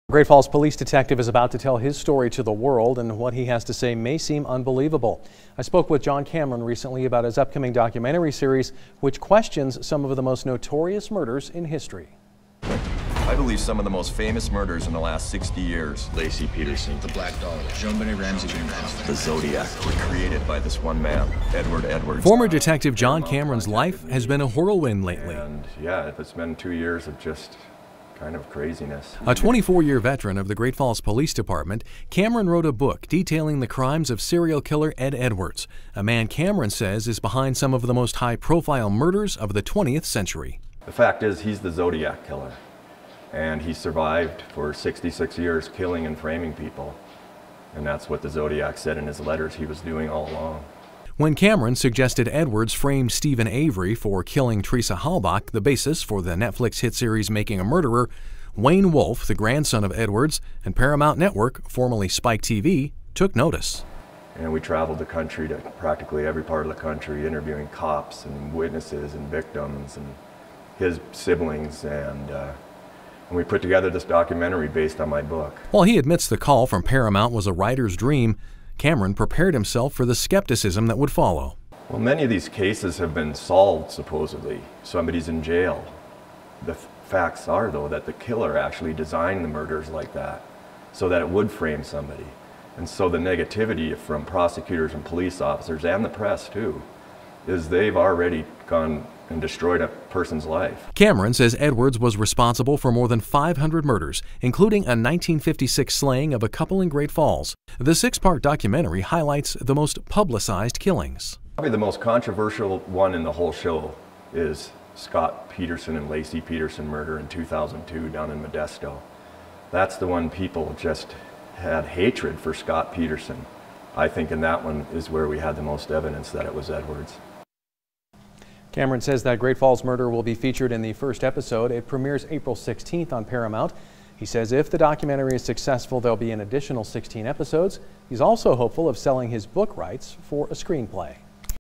Great Falls police detective is about to tell his story to the world, and what he has to say may seem unbelievable. I spoke with John Cameron recently about his upcoming documentary series, which questions some of the most notorious murders in history. I believe some of the most famous murders in the last 60 years. Lacey Peterson, the Black Dollar, Jean-Benet Ramsey, the Zodiac, were created by this one man, Edward Edwards. Former detective John Cameron's life has been a whirlwind lately. And yeah, it's been 2 years of just kind of craziness. A 24-year veteran of the Great Falls Police Department, Cameron wrote a book detailing the crimes of serial killer Ed Edwards, a man Cameron says is behind some of the most high-profile murders of the 20th century. The fact is, he's the Zodiac killer, and he survived for 66 years killing and framing people, and that's what the Zodiac said in his letters he was doing all along. When Cameron suggested Edwards framed Stephen Avery for killing Teresa Halbach, the basis for the Netflix hit series Making a Murderer, Wayne Wolf, the grandson of Edwards, and Paramount Network, formerly Spike TV, took notice. And we traveled the country to practically every part of the country, interviewing cops and witnesses and victims and his siblings, and we put together this documentary based on my book. While he admits the call from Paramount was a writer's dream, Cameron prepared himself for the skepticism that would follow. Well, many of these cases have been solved, supposedly. Somebody's in jail. The facts are, though, that the killer actually designed the murders like that so that it would frame somebody. And so the negativity from prosecutors and police officers, and the press too, is they've already gone and destroyed a person's life. Cameron says Edwards was responsible for more than 500 murders, including a 1956 slaying of a couple in Great Falls. The 6-part documentary highlights the most publicized killings. Probably the most controversial one in the whole show is Scott Peterson and Lacey Peterson murder in 2002 down in Modesto. That's the one people just had hatred for Scott Peterson. I think in that one is where we had the most evidence that it was Edwards. Cameron says that Great Falls murder will be featured in the first episode. It premieres April 16th on Paramount. He says if the documentary is successful, there'll be an additional 16 episodes. He's also hopeful of selling his book rights for a screenplay.